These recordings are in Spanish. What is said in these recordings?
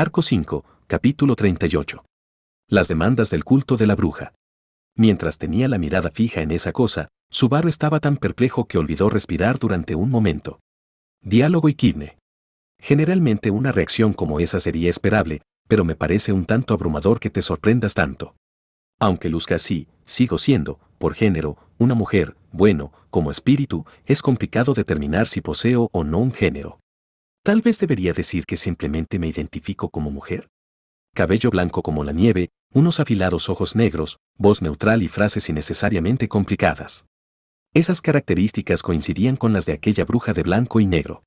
Arco 5, capítulo 38. Las demandas del culto de la bruja. Mientras tenía la mirada fija en esa cosa, Subaru estaba tan perplejo que olvidó respirar durante un momento. Diálogo y Kidne. Generalmente una reacción como esa sería esperable, pero me parece un tanto abrumador que te sorprendas tanto. Aunque luzca así, sigo siendo, por género, una mujer. Bueno, como espíritu, es complicado determinar si poseo o no un género. Tal vez debería decir que simplemente me identifico como mujer. Cabello blanco como la nieve, unos afilados ojos negros, voz neutral y frases innecesariamente complicadas. Esas características coincidían con las de aquella bruja de blanco y negro.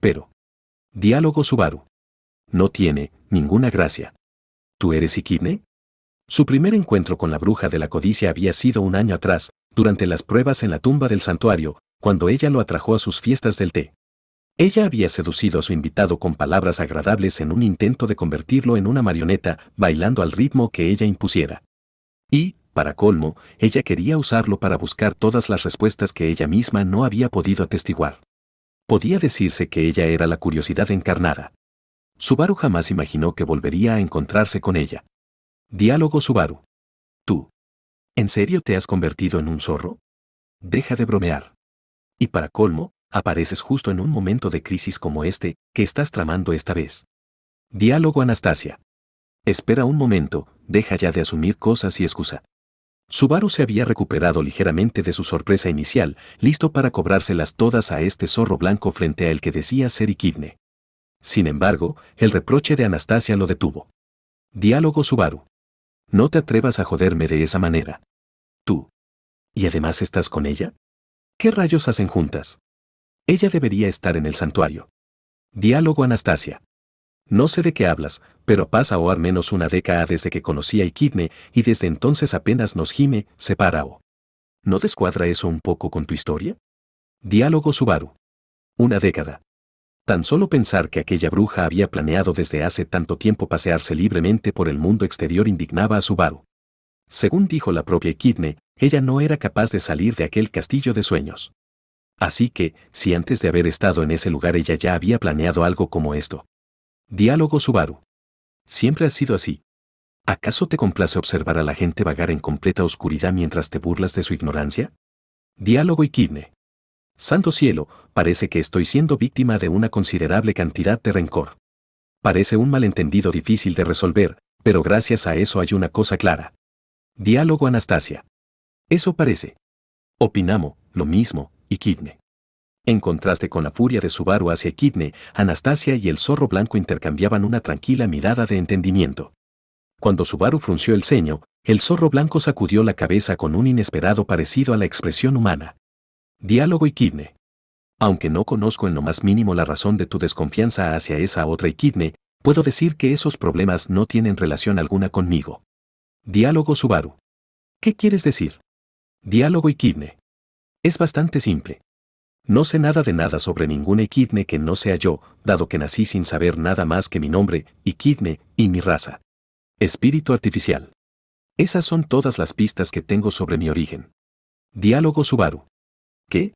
Pero, diálogo Subaru. No tiene ninguna gracia. ¿Tú eres Ikidne? Su primer encuentro con la bruja de la codicia había sido un año atrás, durante las pruebas en la tumba del santuario, cuando ella lo atrajo a sus fiestas del té. Ella había seducido a su invitado con palabras agradables en un intento de convertirlo en una marioneta, bailando al ritmo que ella impusiera. Y, para colmo, ella quería usarlo para buscar todas las respuestas que ella misma no había podido atestiguar. Podía decirse que ella era la curiosidad encarnada. Subaru jamás imaginó que volvería a encontrarse con ella. Diálogo Subaru. ¿Tú? ¿En serio te has convertido en un zorro? Deja de bromear. Y para colmo, apareces justo en un momento de crisis como este, que estás tramando esta vez. Diálogo Anastasia. Espera un momento, deja ya de asumir cosas y excusa. Subaru se había recuperado ligeramente de su sorpresa inicial, listo para cobrárselas todas a este zorro blanco frente a el que decía ser Ikidne. Sin embargo, el reproche de Anastasia lo detuvo. Diálogo Subaru. No te atrevas a joderme de esa manera. ¿Tú? ¿Y además estás con ella? ¿Qué rayos hacen juntas? Ella debería estar en el santuario. Diálogo Anastasia. No sé de qué hablas, pero pasa o al menos una década desde que conocí a Ikidne y desde entonces apenas nos gime, separao. ¿No descuadra eso un poco con tu historia? Diálogo Subaru. Una década. Tan solo pensar que aquella bruja había planeado desde hace tanto tiempo pasearse libremente por el mundo exterior indignaba a Subaru. Según dijo la propia Ikidne, ella no era capaz de salir de aquel castillo de sueños. Así que, si antes de haber estado en ese lugar ella ya había planeado algo como esto. Diálogo Subaru. Siempre has sido así. ¿Acaso te complace observar a la gente vagar en completa oscuridad mientras te burlas de su ignorancia? Diálogo Ikidne. Santo cielo, parece que estoy siendo víctima de una considerable cantidad de rencor. Parece un malentendido difícil de resolver, pero gracias a eso hay una cosa clara. Diálogo Anastasia. Eso parece. Opinamos lo mismo, Ikidne. En contraste con la furia de Subaru hacia Ikidne, Anastasia y el zorro blanco intercambiaban una tranquila mirada de entendimiento. Cuando Subaru frunció el ceño, el zorro blanco sacudió la cabeza con un inesperado parecido a la expresión humana. Diálogo Ikidne. Aunque no conozco en lo más mínimo la razón de tu desconfianza hacia esa otra Ikidne, puedo decir que esos problemas no tienen relación alguna conmigo. Diálogo Subaru. ¿Qué quieres decir? Diálogo Ikidne. Es bastante simple. No sé nada de nada sobre ninguna Ikidne que no sea yo, dado que nací sin saber nada más que mi nombre, Ikidne, y mi raza. Espíritu artificial. Esas son todas las pistas que tengo sobre mi origen. Diálogo Subaru. ¿Qué?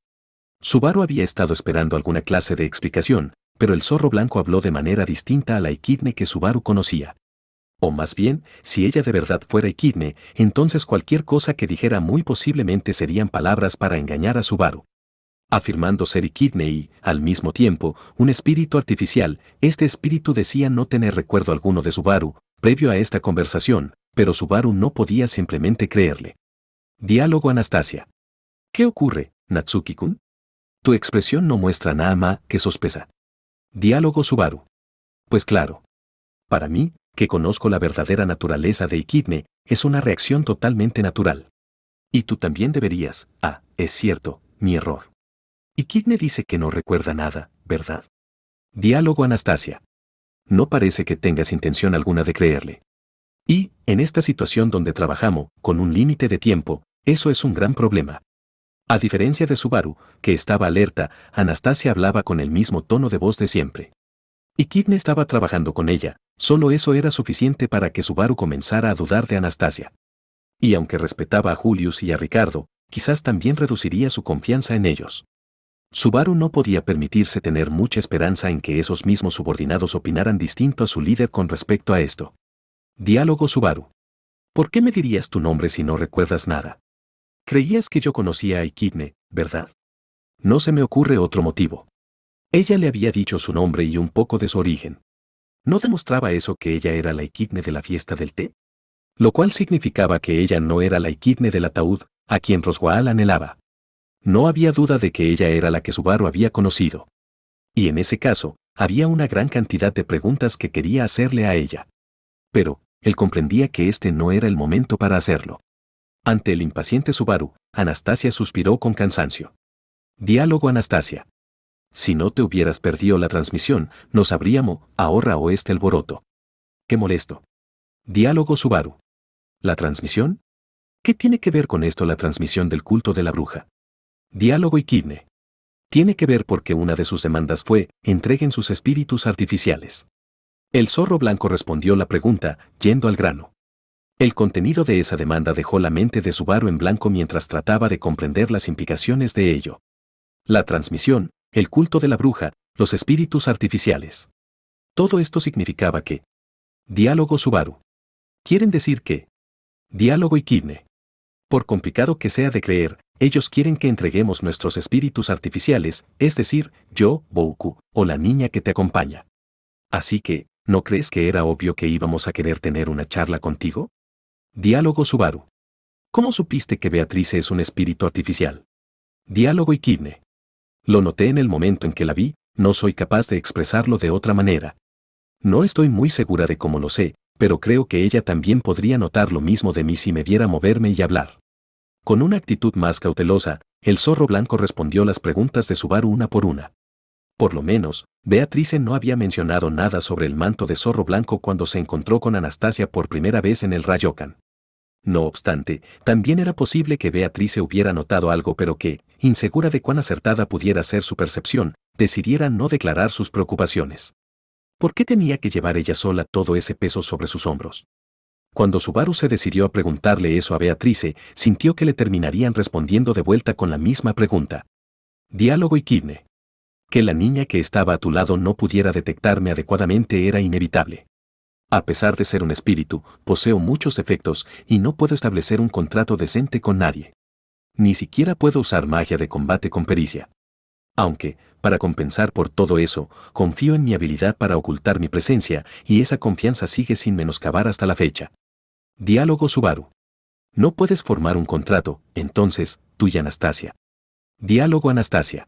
Subaru había estado esperando alguna clase de explicación, pero el zorro blanco habló de manera distinta a la Ikidne que Subaru conocía. O más bien, si ella de verdad fuera Ikidne, entonces cualquier cosa que dijera muy posiblemente serían palabras para engañar a Subaru. Afirmando ser Ikidne y, al mismo tiempo, un espíritu artificial, este espíritu decía no tener recuerdo alguno de Subaru, previo a esta conversación, pero Subaru no podía simplemente creerle. Diálogo Anastasia. ¿Qué ocurre, Natsuki-kun? Tu expresión no muestra nada más que sospecha. Diálogo Subaru. Pues claro. Para mí, que conozco la verdadera naturaleza de Ikidne, es una reacción totalmente natural. Y tú también deberías. Es cierto, mi error. Ikidne dice que no recuerda nada, ¿verdad? Diálogo Anastasia. No parece que tengas intención alguna de creerle. Y, en esta situación donde trabajamos, con un límite de tiempo, eso es un gran problema. A diferencia de Subaru, que estaba alerta, Anastasia hablaba con el mismo tono de voz de siempre. Ikidne estaba trabajando con ella, solo eso era suficiente para que Subaru comenzara a dudar de Anastasia. Y aunque respetaba a Julius y a Ricardo, quizás también reduciría su confianza en ellos. Subaru no podía permitirse tener mucha esperanza en que esos mismos subordinados opinaran distinto a su líder con respecto a esto. Diálogo Subaru. ¿Por qué me dirías tu nombre si no recuerdas nada? Creías que yo conocía a Ikidne, ¿verdad? No se me ocurre otro motivo. Ella le había dicho su nombre y un poco de su origen. ¿No demostraba eso que ella era la Ikidne de la fiesta del té? Lo cual significaba que ella no era la Ikidne del ataúd, a quien Roswaal anhelaba. No había duda de que ella era la que Subaru había conocido. Y en ese caso, había una gran cantidad de preguntas que quería hacerle a ella. Pero, él comprendía que este no era el momento para hacerlo. Ante el impaciente Subaru, Anastasia suspiró con cansancio. Diálogo Anastasia. Si no te hubieras perdido la transmisión, no sabríamos ahora o este alboroto. Qué molesto. Diálogo Subaru. ¿La transmisión? ¿Qué tiene que ver con esto la transmisión del culto de la bruja? Diálogo Ikidne. Tiene que ver porque una de sus demandas fue, entreguen sus espíritus artificiales. El zorro blanco respondió la pregunta, yendo al grano. El contenido de esa demanda dejó la mente de Subaru en blanco mientras trataba de comprender las implicaciones de ello. La transmisión, el culto de la bruja, los espíritus artificiales. Todo esto significaba que... Diálogo Subaru. ¿Quieren decir que? Diálogo Ikidne. Por complicado que sea de creer, ellos quieren que entreguemos nuestros espíritus artificiales, es decir, yo, Bouku, o la niña que te acompaña. Así que, ¿no crees que era obvio que íbamos a querer tener una charla contigo? Diálogo Subaru. ¿Cómo supiste que Beatrice es un espíritu artificial? Diálogo Ikidne. Lo noté en el momento en que la vi, no soy capaz de expresarlo de otra manera. No estoy muy segura de cómo lo sé, pero creo que ella también podría notar lo mismo de mí si me viera moverme y hablar. Con una actitud más cautelosa, el zorro blanco respondió las preguntas de Subaru una por una. Por lo menos, Beatrice no había mencionado nada sobre el manto de zorro blanco cuando se encontró con Anastasia por primera vez en el Ryokan. No obstante, también era posible que Beatrice hubiera notado algo pero que, insegura de cuán acertada pudiera ser su percepción, decidiera no declarar sus preocupaciones. ¿Por qué tenía que llevar ella sola todo ese peso sobre sus hombros? Cuando Subaru se decidió a preguntarle eso a Beatrice, sintió que le terminarían respondiendo de vuelta con la misma pregunta. Diálogo Ikidne. Que la niña que estaba a tu lado no pudiera detectarme adecuadamente era inevitable. A pesar de ser un espíritu, poseo muchos defectos y no puedo establecer un contrato decente con nadie. Ni siquiera puedo usar magia de combate con pericia. Aunque, para compensar por todo eso, confío en mi habilidad para ocultar mi presencia, y esa confianza sigue sin menoscabar hasta la fecha. Diálogo Subaru. No puedes formar un contrato, entonces, tú y Anastasia. Diálogo Anastasia.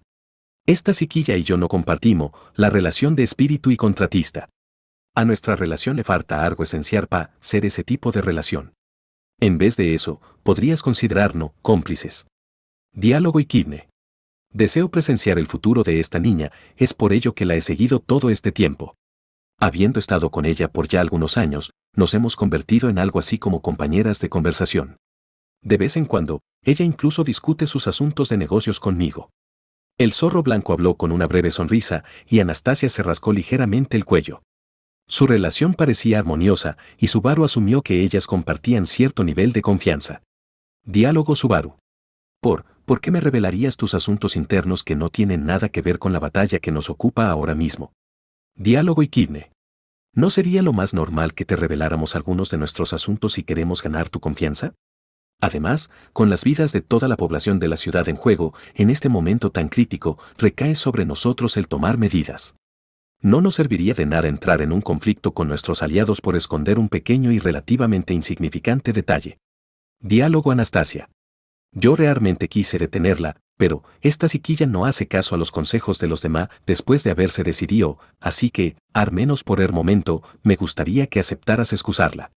Esta chiquilla y yo no compartimos la relación de espíritu y contratista. A nuestra relación le falta algo esencial para ser ese tipo de relación. En vez de eso, podrías considerarnos cómplices. Diálogo Ikidne. Deseo presenciar el futuro de esta niña, es por ello que la he seguido todo este tiempo. Habiendo estado con ella por ya algunos años, nos hemos convertido en algo así como compañeras de conversación. De vez en cuando, ella incluso discute sus asuntos de negocios conmigo. El zorro blanco habló con una breve sonrisa y Anastasia se rascó ligeramente el cuello. Su relación parecía armoniosa y Subaru asumió que ellas compartían cierto nivel de confianza. Diálogo Subaru. ¿Por qué me revelarías tus asuntos internos que no tienen nada que ver con la batalla que nos ocupa ahora mismo? Diálogo Ikidne. ¿No sería lo más normal que te reveláramos algunos de nuestros asuntos si queremos ganar tu confianza? Además, con las vidas de toda la población de la ciudad en juego, en este momento tan crítico, recae sobre nosotros el tomar medidas. No nos serviría de nada entrar en un conflicto con nuestros aliados por esconder un pequeño y relativamente insignificante detalle. Diálogo Anastasia. Yo realmente quise detenerla, pero esta chiquilla no hace caso a los consejos de los demás después de haberse decidido, así que, al menos por el momento, me gustaría que aceptaras excusarla.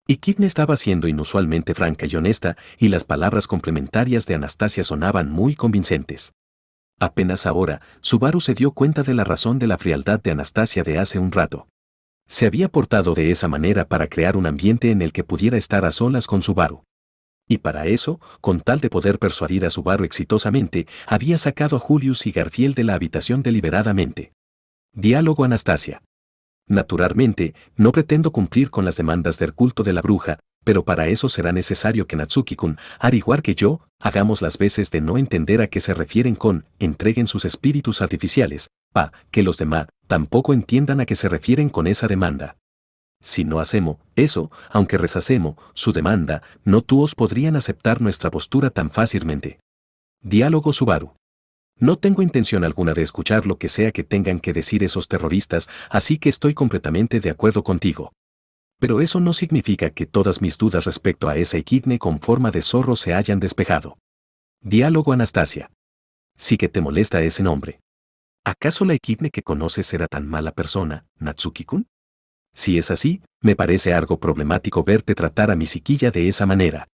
Ikidne estaba siendo inusualmente franca y honesta, y las palabras complementarias de Anastasia sonaban muy convincentes. Apenas ahora, Subaru se dio cuenta de la razón de la frialdad de Anastasia de hace un rato. Se había portado de esa manera para crear un ambiente en el que pudiera estar a solas con Subaru. Y para eso, con tal de poder persuadir a Subaru exitosamente, había sacado a Julius y Garfield de la habitación deliberadamente. Diálogo Anastasia. Naturalmente, no pretendo cumplir con las demandas del culto de la bruja, pero para eso será necesario que Natsuki-kun, al igual que yo, hagamos las veces de no entender a qué se refieren con entreguen sus espíritus artificiales, que los demás tampoco entiendan a qué se refieren con esa demanda. Si no hacemos eso, aunque rechacemos su demanda, no todos podrían aceptar nuestra postura tan fácilmente. Diálogo Subaru. No tengo intención alguna de escuchar lo que sea que tengan que decir esos terroristas, así que estoy completamente de acuerdo contigo. Pero eso no significa que todas mis dudas respecto a esa Echidne con forma de zorro se hayan despejado. Diálogo Anastasia. Sí que te molesta ese nombre. ¿Acaso la Echidne que conoces será tan mala persona, Natsuki-kun? Si es así, me parece algo problemático verte tratar a mi chiquilla de esa manera.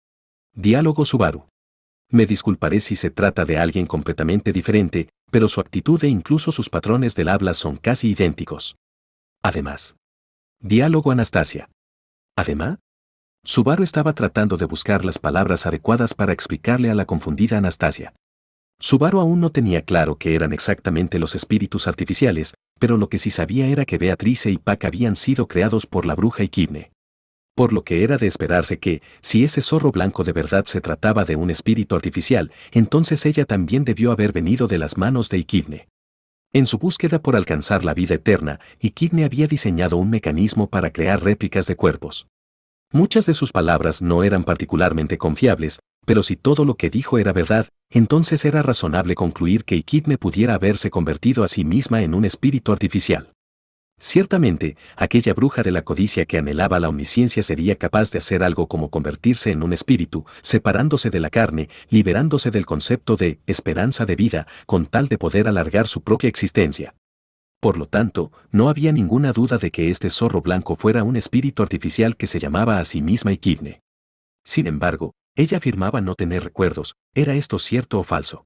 Diálogo Subaru. Me disculparé si se trata de alguien completamente diferente, pero su actitud e incluso sus patrones del habla son casi idénticos. Además. Diálogo Anastasia. Además, Subaru estaba tratando de buscar las palabras adecuadas para explicarle a la confundida Anastasia. Subaru aún no tenía claro qué eran exactamente los espíritus artificiales, pero lo que sí sabía era que Beatrice y Pac habían sido creados por la bruja Echidne. Por lo que era de esperarse que, si ese zorro blanco de verdad se trataba de un espíritu artificial, entonces ella también debió haber venido de las manos de Echidne. En su búsqueda por alcanzar la vida eterna, Echidne había diseñado un mecanismo para crear réplicas de cuerpos. Muchas de sus palabras no eran particularmente confiables, pero si todo lo que dijo era verdad, entonces era razonable concluir que Echidne pudiera haberse convertido a sí misma en un espíritu artificial. Ciertamente, aquella bruja de la codicia que anhelaba la omnisciencia sería capaz de hacer algo como convertirse en un espíritu, separándose de la carne, liberándose del concepto de esperanza de vida, con tal de poder alargar su propia existencia. Por lo tanto, no había ninguna duda de que este zorro blanco fuera un espíritu artificial que se llamaba a sí misma Echidne. Sin embargo, ella afirmaba no tener recuerdos. ¿Era esto cierto o falso?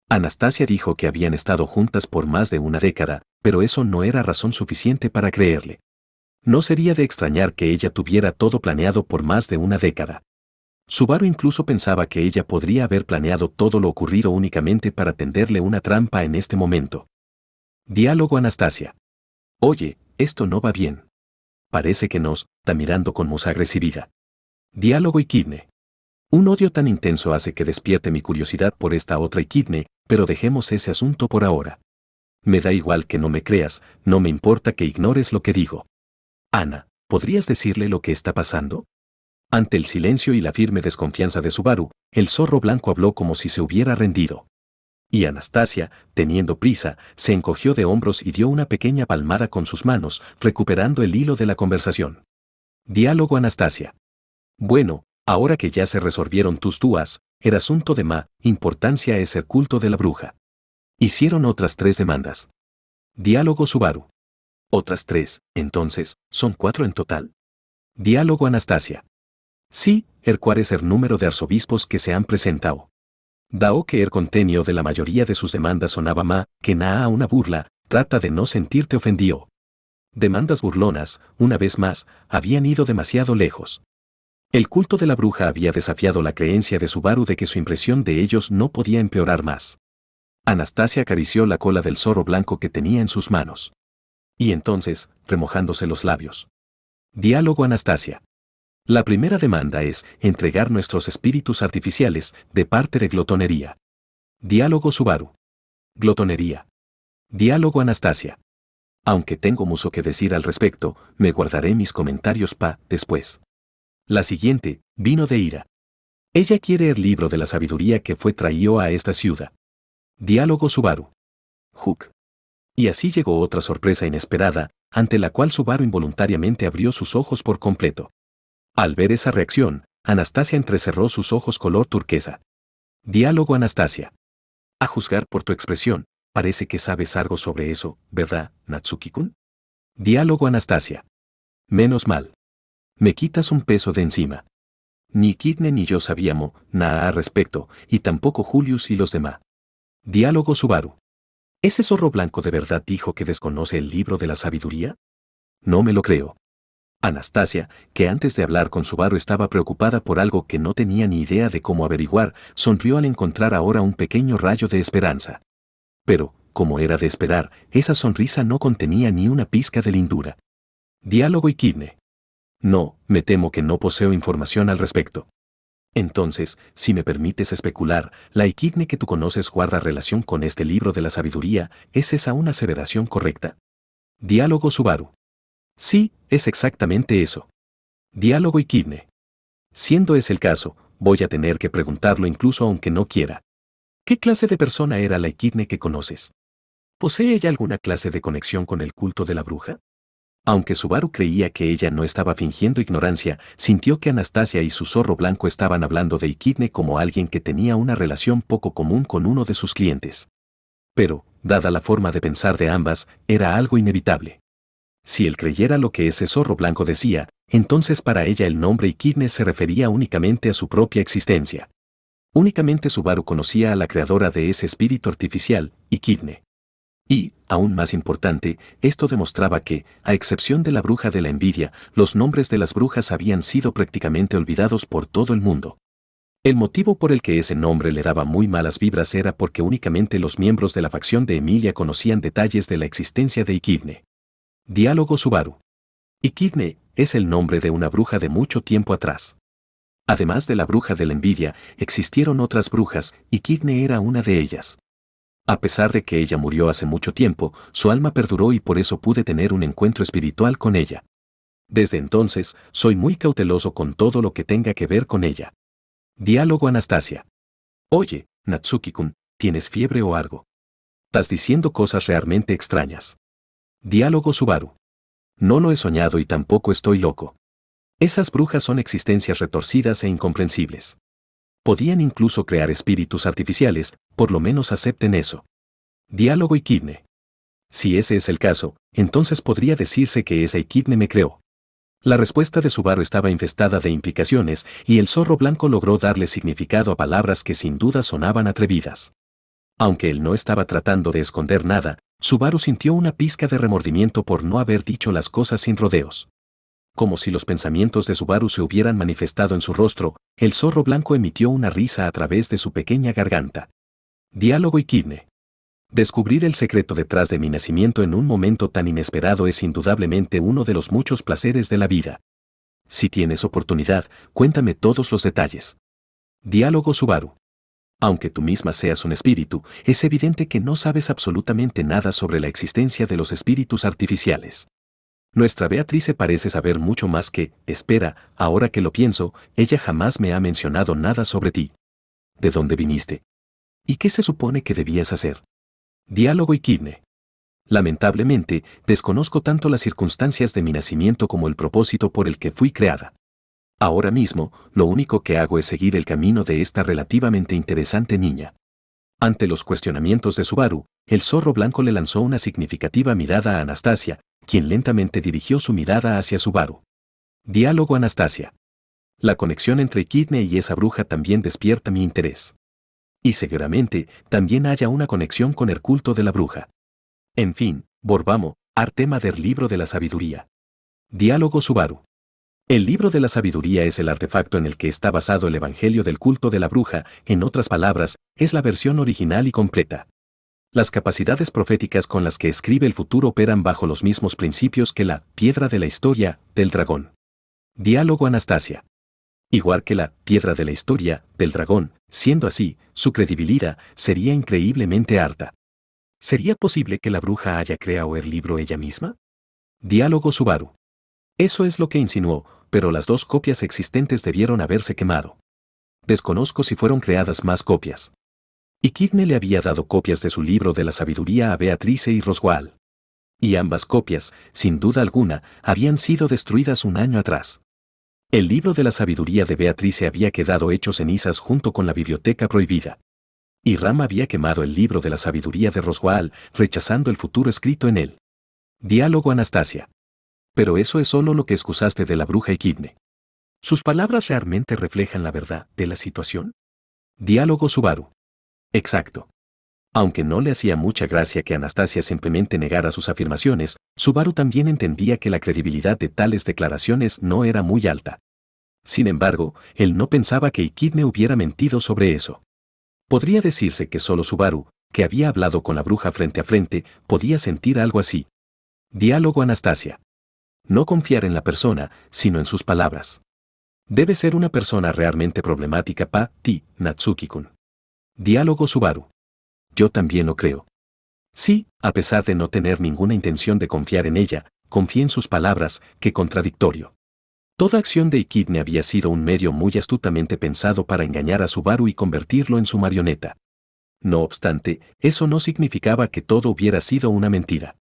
Anastasia dijo que habían estado juntas por más de una década, pero eso no era razón suficiente para creerle. No sería de extrañar que ella tuviera todo planeado por más de una década. Subaru incluso pensaba que ella podría haber planeado todo lo ocurrido únicamente para tenderle una trampa en este momento. Diálogo Anastasia. Oye, esto no va bien. Parece que nos está mirando con mucha agresividad. Diálogo Echidne. Un odio tan intenso hace que despierte mi curiosidad por esta otra Echidne, pero dejemos ese asunto por ahora. Me da igual que no me creas, no me importa que ignores lo que digo. Ana, ¿podrías decirle lo que está pasando? Ante el silencio y la firme desconfianza de Subaru, el zorro blanco habló como si se hubiera rendido. Y Anastasia, teniendo prisa, se encogió de hombros y dio una pequeña palmada con sus manos, recuperando el hilo de la conversación. Diálogo Anastasia. Bueno, ahora que ya se resolvieron tus dudas, el asunto de más importancia es el culto de la bruja. Hicieron otras 3 demandas. Diálogo Subaru. Otras 3, entonces, son 4 en total. Diálogo Anastasia. Sí, el cual es el número de arzobispos que se han presentado. Dado que el contenido de la mayoría de sus demandas sonaba más que nada a una burla, trata de no sentirte ofendido. Demandas burlonas, una vez más, habían ido demasiado lejos. El culto de la bruja había desafiado la creencia de Subaru de que su impresión de ellos no podía empeorar más. Anastasia acarició la cola del zorro blanco que tenía en sus manos. Y entonces, remojándose los labios. Diálogo Anastasia. La primera demanda es entregar nuestros espíritus artificiales de parte de glotonería. Diálogo Subaru. Glotonería. Diálogo Anastasia. Aunque tengo mucho que decir al respecto, me guardaré mis comentarios para después. La siguiente, vino de ira. Ella quiere el libro de la sabiduría que fue traído a esta ciudad. Diálogo Subaru. Hook. Y así llegó otra sorpresa inesperada, ante la cual Subaru involuntariamente abrió sus ojos por completo. Al ver esa reacción, Anastasia entrecerró sus ojos color turquesa. Diálogo Anastasia. A juzgar por tu expresión, parece que sabes algo sobre eso, ¿verdad, Natsuki-kun? Diálogo Anastasia. Menos mal. Me quitas un peso de encima. Ni Echidne ni yo sabíamos nada al respecto, y tampoco Julius y los demás. Diálogo Subaru. ¿Ese zorro blanco de verdad dijo que desconoce el libro de la sabiduría? No me lo creo. Anastasia, que antes de hablar con Subaru estaba preocupada por algo que no tenía ni idea de cómo averiguar, sonrió al encontrar ahora un pequeño rayo de esperanza. Pero, como era de esperar, esa sonrisa no contenía ni una pizca de lindura. Diálogo Echidne. No, me temo que no poseo información al respecto. Entonces, si me permites especular, la Echidne que tú conoces guarda relación con este libro de la sabiduría. ¿Es esa una aseveración correcta? Diálogo Subaru. Sí, es exactamente eso. Diálogo Echidne. Siendo ese el caso, voy a tener que preguntarlo incluso aunque no quiera. ¿Qué clase de persona era la Echidne que conoces? ¿Posee ella alguna clase de conexión con el culto de la bruja? Aunque Subaru creía que ella no estaba fingiendo ignorancia, sintió que Anastasia y su zorro blanco estaban hablando de Echidne como alguien que tenía una relación poco común con uno de sus clientes. Pero, dada la forma de pensar de ambas, era algo inevitable. Si él creyera lo que ese zorro blanco decía, entonces para ella el nombre Echidne se refería únicamente a su propia existencia. Únicamente Subaru conocía a la creadora de ese espíritu artificial, Echidne. Y, aún más importante, esto demostraba que, a excepción de la bruja de la envidia, los nombres de las brujas habían sido prácticamente olvidados por todo el mundo. El motivo por el que ese nombre le daba muy malas vibras era porque únicamente los miembros de la facción de Emilia conocían detalles de la existencia de Echidne. Diálogo Subaru. Echidne es el nombre de una bruja de mucho tiempo atrás. Además de la bruja de la envidia, existieron otras brujas, y Echidne era una de ellas. A pesar de que ella murió hace mucho tiempo, su alma perduró y por eso pude tener un encuentro espiritual con ella. Desde entonces, soy muy cauteloso con todo lo que tenga que ver con ella. Diálogo Anastasia. Oye, Natsuki-kun, ¿tienes fiebre o algo? Estás diciendo cosas realmente extrañas. Diálogo Subaru. No lo he soñado y tampoco estoy loco. Esas brujas son existencias retorcidas e incomprensibles. Podían incluso crear espíritus artificiales, por lo menos acepten eso. Diálogo Echidne. Si ese es el caso, entonces podría decirse que esa Echidne me creó. La respuesta de Subaru estaba infestada de implicaciones, y el zorro blanco logró darle significado a palabras que sin duda sonaban atrevidas. Aunque él no estaba tratando de esconder nada, Subaru sintió una pizca de remordimiento por no haber dicho las cosas sin rodeos. Como si los pensamientos de Subaru se hubieran manifestado en su rostro, el zorro blanco emitió una risa a través de su pequeña garganta. Diálogo Echidne. Descubrir el secreto detrás de mi nacimiento en un momento tan inesperado es indudablemente uno de los muchos placeres de la vida. Si tienes oportunidad, cuéntame todos los detalles. Diálogo Subaru. Aunque tú misma seas un espíritu, es evidente que no sabes absolutamente nada sobre la existencia de los espíritus artificiales. Nuestra Beatrice parece saber mucho más que, espera, ahora que lo pienso, ella jamás me ha mencionado nada sobre ti. ¿De dónde viniste? ¿Y qué se supone que debías hacer? Diálogo Echidne. Lamentablemente, desconozco tanto las circunstancias de mi nacimiento como el propósito por el que fui creada. Ahora mismo, lo único que hago es seguir el camino de esta relativamente interesante niña. Ante los cuestionamientos de Subaru, el zorro blanco le lanzó una significativa mirada a Anastasia, quien lentamente dirigió su mirada hacia Subaru. Diálogo Anastasia. La conexión entre Echidne y esa bruja también despierta mi interés. Y seguramente también haya una conexión con el culto de la bruja. En fin, volvamos al tema del libro de la sabiduría. Diálogo Subaru. El libro de la sabiduría es el artefacto en el que está basado el evangelio del culto de la bruja, en otras palabras, es la versión original y completa. Las capacidades proféticas con las que escribe el futuro operan bajo los mismos principios que la piedra de la historia del dragón. Diálogo Anastasia. Igual que la piedra de la historia del dragón, siendo así, su credibilidad sería increíblemente alta. ¿Sería posible que la bruja haya creado el libro ella misma? Diálogo Subaru. Eso es lo que insinuó, pero las 2 copias existentes debieron haberse quemado. Desconozco si fueron creadas más copias. Echidne le había dado copias de su libro de la sabiduría a Beatrice y Roswaal. Y ambas copias, sin duda alguna, habían sido destruidas un año atrás. El libro de la sabiduría de Beatrice había quedado hecho cenizas junto con la biblioteca prohibida. Y Ram había quemado el libro de la sabiduría de Roswaal, rechazando el futuro escrito en él. Diálogo Anastasia. Pero eso es solo lo que excusaste de la bruja Echidne. ¿Sus palabras realmente reflejan la verdad de la situación? Diálogo Subaru. Exacto. Aunque no le hacía mucha gracia que Anastasia simplemente negara sus afirmaciones, Subaru también entendía que la credibilidad de tales declaraciones no era muy alta. Sin embargo, él no pensaba que Echidne hubiera mentido sobre eso. Podría decirse que solo Subaru, que había hablado con la bruja frente a frente, podía sentir algo así. Diálogo Anastasia. No confiar en la persona, sino en sus palabras. Debe ser una persona realmente problemática para ti, Natsuki-kun. Diálogo Subaru. Yo también lo creo. Sí, a pesar de no tener ninguna intención de confiar en ella, confié en sus palabras, qué contradictorio. Toda acción de Ikidne había sido un medio muy astutamente pensado para engañar a Subaru y convertirlo en su marioneta. No obstante, eso no significaba que todo hubiera sido una mentira.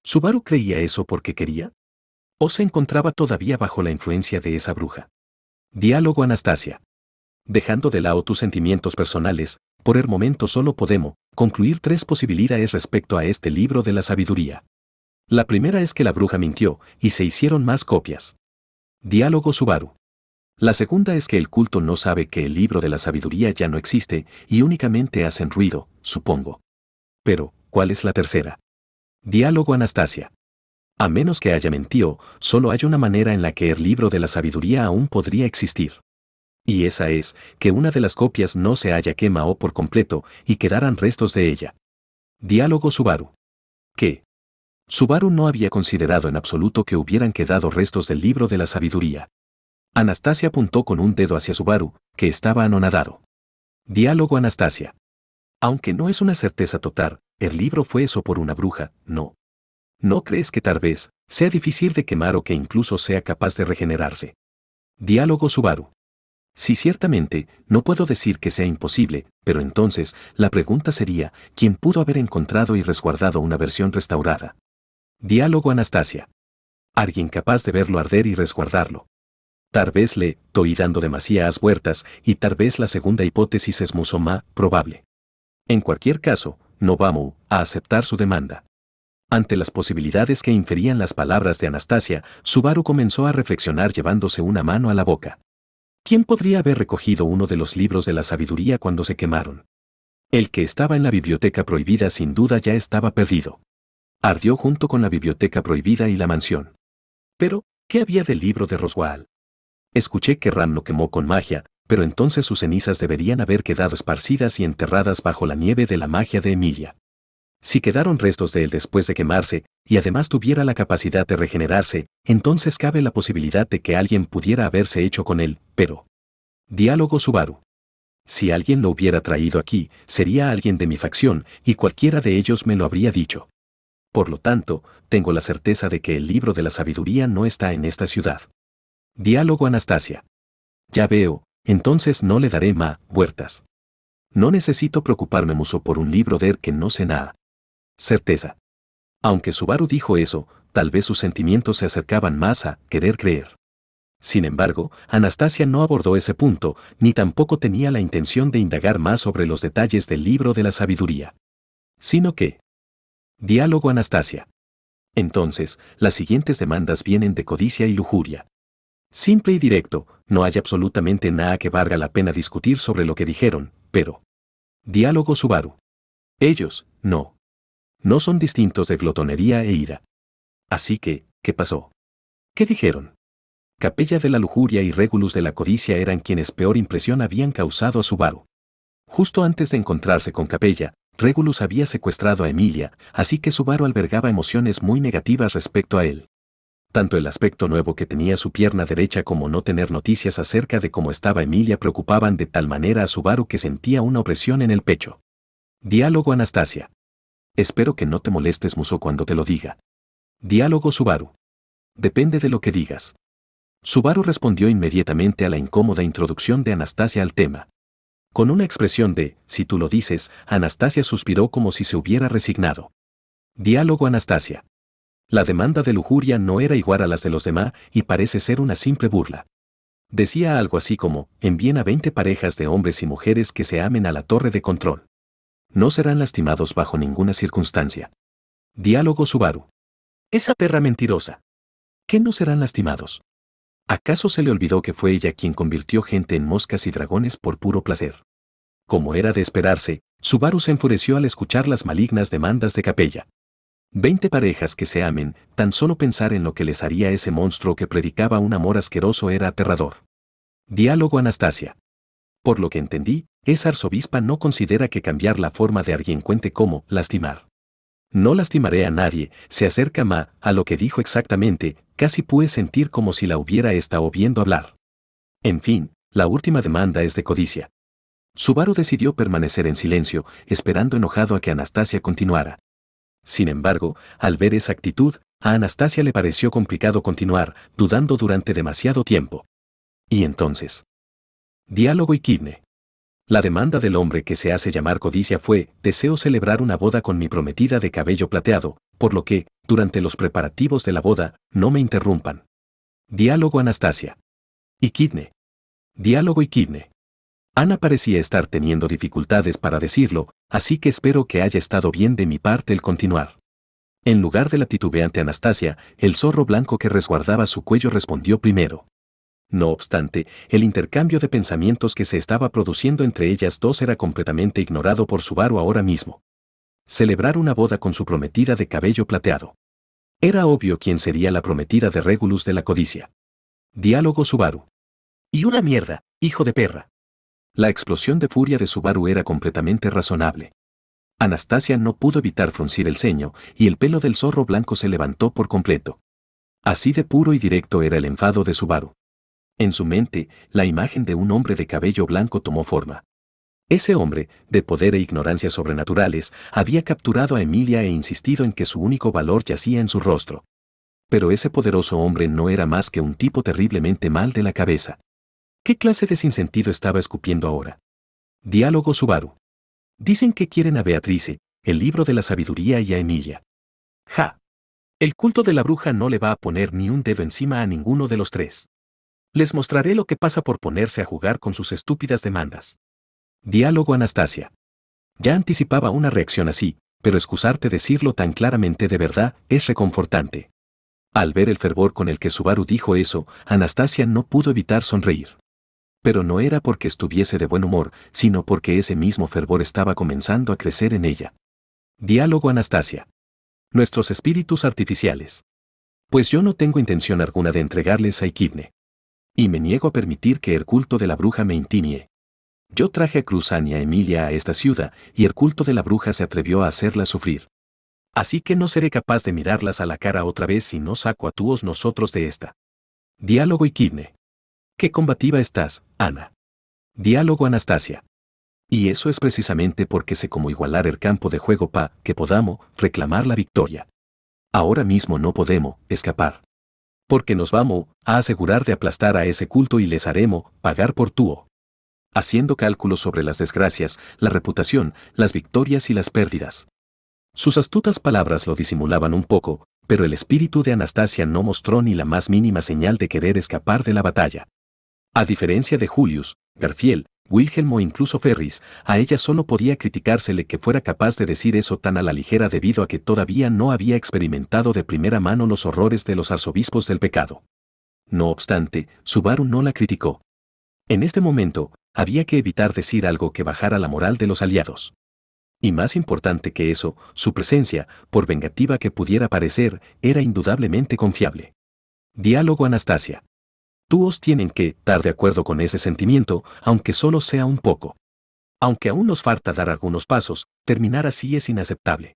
¿Subaru creía eso porque quería? ¿O se encontraba todavía bajo la influencia de esa bruja? Diálogo Anastasia. Dejando de lado tus sentimientos personales, por el momento solo podemos concluir 3 posibilidades respecto a este libro de la sabiduría. La primera es que la bruja mintió y se hicieron más copias. Diálogo Subaru. La segunda es que el culto no sabe que el libro de la sabiduría ya no existe y únicamente hacen ruido, supongo. Pero, ¿cuál es la tercera? Diálogo Anastasia. A menos que haya mentido, solo hay una manera en la que el libro de la sabiduría aún podría existir. Y esa es, que una de las copias no se haya quemado por completo y quedaran restos de ella. Diálogo Subaru. ¿Qué? Subaru no había considerado en absoluto que hubieran quedado restos del libro de la sabiduría. Anastasia apuntó con un dedo hacia Subaru, que estaba anonadado. Diálogo Anastasia. Aunque no es una certeza total, el libro fue eso por una bruja, ¿no? ¿No crees que tal vez sea difícil de quemar o que incluso sea capaz de regenerarse? Diálogo Subaru. Sí, ciertamente, no puedo decir que sea imposible, pero entonces, la pregunta sería, ¿quién pudo haber encontrado y resguardado una versión restaurada? Diálogo Anastasia. Alguien capaz de verlo arder y resguardarlo. Tal vez le estoy dando demasiadas vueltas y tal vez la segunda hipótesis es mucho más probable. En cualquier caso, no vamos a aceptar su demanda. Ante las posibilidades que inferían las palabras de Anastasia, Subaru comenzó a reflexionar llevándose una mano a la boca. ¿Quién podría haber recogido uno de los libros de la sabiduría cuando se quemaron? El que estaba en la biblioteca prohibida sin duda ya estaba perdido. Ardió junto con la biblioteca prohibida y la mansión. Pero, ¿qué había del libro de Roswell? Escuché que Ram lo quemó con magia, pero entonces sus cenizas deberían haber quedado esparcidas y enterradas bajo la nieve de la magia de Emilia. Si quedaron restos de él después de quemarse, y además tuviera la capacidad de regenerarse, entonces cabe la posibilidad de que alguien pudiera haberse hecho con él, pero... Diálogo Subaru. Si alguien lo hubiera traído aquí, sería alguien de mi facción, y cualquiera de ellos me lo habría dicho. Por lo tanto, tengo la certeza de que el libro de la sabiduría no está en esta ciudad. Diálogo Anastasia. Ya veo, entonces no le daré más vueltas. No necesito preocuparme mucho por un libro de él que no sé nada. Certeza. Aunque Subaru dijo eso, tal vez sus sentimientos se acercaban más a querer creer. Sin embargo, Anastasia no abordó ese punto, ni tampoco tenía la intención de indagar más sobre los detalles del libro de la sabiduría. Sino que... Diálogo Anastasia. Entonces, las siguientes demandas vienen de codicia y lujuria. Simple y directo, no hay absolutamente nada que valga la pena discutir sobre lo que dijeron, pero... Diálogo Subaru. Ellos, no. No son distintos de glotonería e ira. Así que, ¿qué pasó? ¿Qué dijeron? Capella de la lujuria y Regulus de la codicia eran quienes peor impresión habían causado a Subaru. Justo antes de encontrarse con Capella, Regulus había secuestrado a Emilia, así que Subaru albergaba emociones muy negativas respecto a él. Tanto el aspecto nuevo que tenía su pierna derecha como no tener noticias acerca de cómo estaba Emilia preocupaban de tal manera a Subaru que sentía una opresión en el pecho. Diálogo Anastasia. Espero que no te molestes mucho cuando te lo diga. Diálogo Subaru. Depende de lo que digas. Subaru respondió inmediatamente a la incómoda introducción de Anastasia al tema. Con una expresión de, si tú lo dices, Anastasia suspiró como si se hubiera resignado. Diálogo Anastasia. La demanda de lujuria no era igual a las de los demás y parece ser una simple burla. Decía algo así como, envíen a 20 parejas de hombres y mujeres que se amen a la torre de control. No serán lastimados bajo ninguna circunstancia. Diálogo Subaru. Esa perra mentirosa. ¿Qué no serán lastimados? ¿Acaso se le olvidó que fue ella quien convirtió gente en moscas y dragones por puro placer? Como era de esperarse, Subaru se enfureció al escuchar las malignas demandas de Capella. 20 parejas que se amen, tan solo pensar en lo que les haría ese monstruo que predicaba un amor asqueroso era aterrador. Diálogo Anastasia. Por lo que entendí, esa arzobispa no considera que cambiar la forma de alguien cuente como lastimar. No lastimaré a nadie, se acerca a lo que dijo exactamente, casi pude sentir como si la hubiera estado viendo hablar. En fin, la última demanda es de codicia. Subaru decidió permanecer en silencio, esperando enojado a que Anastasia continuara. Sin embargo, al ver esa actitud, a Anastasia le pareció complicado continuar, dudando durante demasiado tiempo. Y entonces. Diálogo y Kidne. La demanda del hombre que se hace llamar codicia fue: deseo celebrar una boda con mi prometida de cabello plateado, por lo que, durante los preparativos de la boda, no me interrumpan. Diálogo Anastasia. Y Kidne. Diálogo y Kidne. Ana parecía estar teniendo dificultades para decirlo, así que espero que haya estado bien de mi parte el continuar. En lugar de la titubeante Anastasia, el zorro blanco que resguardaba su cuello respondió primero. No obstante, el intercambio de pensamientos que se estaba produciendo entre ellas dos era completamente ignorado por Subaru ahora mismo. Celebrar una boda con su prometida de cabello plateado. Era obvio quién sería la prometida de Regulus de la codicia. Diálogo Subaru. Y una mierda, hijo de perra. La explosión de furia de Subaru era completamente razonable. Anastasia no pudo evitar fruncir el ceño, y el pelo del zorro blanco se levantó por completo. Así de puro y directo era el enfado de Subaru. En su mente, la imagen de un hombre de cabello blanco tomó forma. Ese hombre, de poder e ignorancia sobrenaturales, había capturado a Emilia e insistido en que su único valor yacía en su rostro. Pero ese poderoso hombre no era más que un tipo terriblemente mal de la cabeza. ¿Qué clase de sinsentido estaba escupiendo ahora? Diálogo Subaru. Dicen que quieren a Beatrice, el libro de la sabiduría, y a Emilia. Ja. El culto de la bruja no le va a poner ni un dedo encima a ninguno de los tres. Les mostraré lo que pasa por ponerse a jugar con sus estúpidas demandas. Diálogo Anastasia. Ya anticipaba una reacción así, pero excusarte decirlo tan claramente de verdad es reconfortante. Al ver el fervor con el que Subaru dijo eso, Anastasia no pudo evitar sonreír. Pero no era porque estuviese de buen humor, sino porque ese mismo fervor estaba comenzando a crecer en ella. Diálogo Anastasia. Nuestros espíritus artificiales. Pues yo no tengo intención alguna de entregarles a Equidne. Y me niego a permitir que el culto de la bruja me intimie. Yo traje a Cruzan y a Emilia a esta ciudad, y el culto de la bruja se atrevió a hacerlas sufrir. Así que no seré capaz de mirarlas a la cara otra vez si no saco a todos nosotros de esta. Diálogo Equidne. Qué combativa estás, Ana. Diálogo Anastasia. Y eso es precisamente porque sé cómo igualar el campo de juego para que podamos reclamar la victoria. Ahora mismo no podemos escapar. Porque nos vamos a asegurar de aplastar a ese culto y les haremos pagar por tuo. Haciendo cálculos sobre las desgracias, la reputación, las victorias y las pérdidas. Sus astutas palabras lo disimulaban un poco, pero el espíritu de Anastasia no mostró ni la más mínima señal de querer escapar de la batalla. A diferencia de Julius, Garfield, Wilhelm o incluso Ferris, a ella solo podía criticársele que fuera capaz de decir eso tan a la ligera debido a que todavía no había experimentado de primera mano los horrores de los arzobispos del pecado. No obstante, Subaru no la criticó. En este momento, había que evitar decir algo que bajara la moral de los aliados. Y más importante que eso, su presencia, por vengativa que pudiera parecer, era indudablemente confiable. Diálogo Anastasia. Todos tienen que estar de acuerdo con ese sentimiento, aunque solo sea un poco. Aunque aún nos falta dar algunos pasos, terminar así es inaceptable.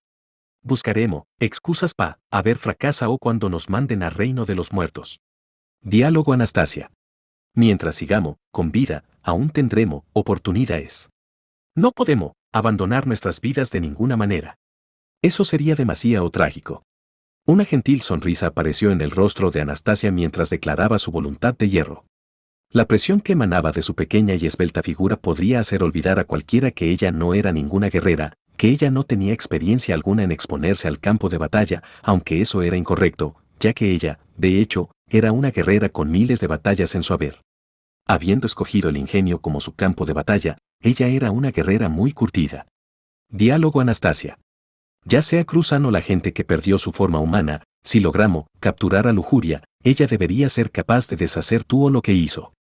Buscaremos excusas para haber fracasado cuando nos manden al reino de los muertos. Diálogo Anastasia. Mientras sigamos con vida, aún tendremos oportunidades. No podemos abandonar nuestras vidas de ninguna manera. Eso sería demasiado trágico. Una gentil sonrisa apareció en el rostro de Anastasia mientras declaraba su voluntad de hierro. La presión que emanaba de su pequeña y esbelta figura podría hacer olvidar a cualquiera que ella no era ninguna guerrera, que ella no tenía experiencia alguna en exponerse al campo de batalla, aunque eso era incorrecto, ya que ella, de hecho, era una guerrera con miles de batallas en su haber. Habiendo escogido el ingenio como su campo de batalla, ella era una guerrera muy curtida. Diálogo Anastasia. Ya sea Cruzan o la gente que perdió su forma humana, si logramos capturar a Lujuria, ella debería ser capaz de deshacer todo lo que hizo.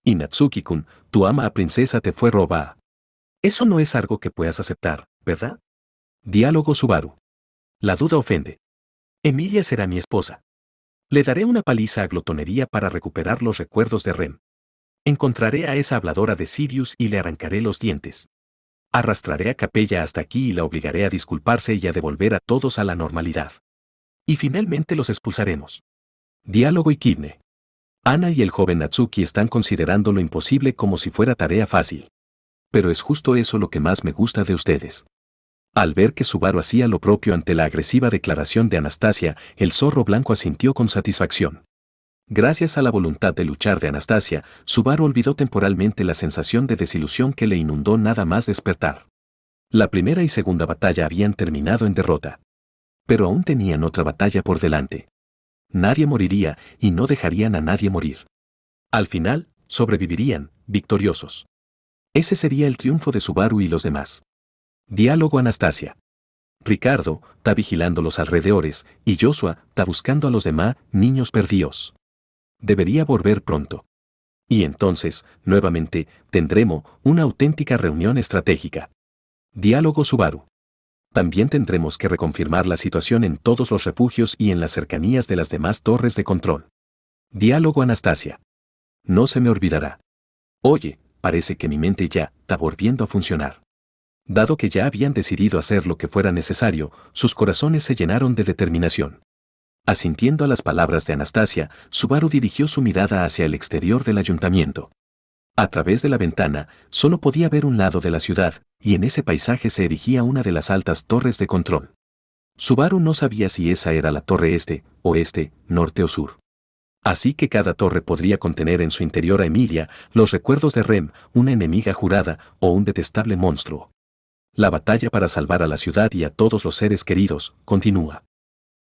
Y Natsuki-kun, tu ama princesa te fue robada. Eso no es algo que puedas aceptar, ¿verdad? Diálogo Subaru. La duda ofende. Emilia será mi esposa. Le daré una paliza a glotonería para recuperar los recuerdos de Rem. Encontraré a esa habladora de Sirius y le arrancaré los dientes. Arrastraré a Capella hasta aquí y la obligaré a disculparse y a devolver a todos a la normalidad. Y finalmente los expulsaremos. Diálogo y Kidne. Ana y el joven Natsuki están considerando lo imposible como si fuera tarea fácil. Pero es justo eso lo que más me gusta de ustedes. Al ver que Subaru hacía lo propio ante la agresiva declaración de Anastasia, el zorro blanco asintió con satisfacción. Gracias a la voluntad de luchar de Anastasia, Subaru olvidó temporalmente la sensación de desilusión que le inundó nada más despertar. La primera y segunda batalla habían terminado en derrota. Pero aún tenían otra batalla por delante. Nadie moriría y no dejarían a nadie morir. Al final, sobrevivirían, victoriosos. Ese sería el triunfo de Subaru y los demás. Diálogo Anastasia. Ricardo, está vigilando los alrededores, y Joshua, está buscando a los demás niños perdidos. Debería volver pronto. Y entonces, nuevamente, tendremos una auténtica reunión estratégica. Diálogo Subaru. También tendremos que reconfirmar la situación en todos los refugios y en las cercanías de las demás torres de control. Diálogo Anastasia. No se me olvidará. Oye, parece que mi mente ya está volviendo a funcionar. Dado que ya habían decidido hacer lo que fuera necesario, sus corazones se llenaron de determinación. Asintiendo a las palabras de Anastasia, Subaru dirigió su mirada hacia el exterior del ayuntamiento. A través de la ventana, solo podía ver un lado de la ciudad, y en ese paisaje se erigía una de las altas torres de control. Subaru no sabía si esa era la torre este, oeste, norte o sur. Así que cada torre podría contener en su interior a Emilia, los recuerdos de Rem, una enemiga jurada o un detestable monstruo. La batalla para salvar a la ciudad y a todos los seres queridos continúa.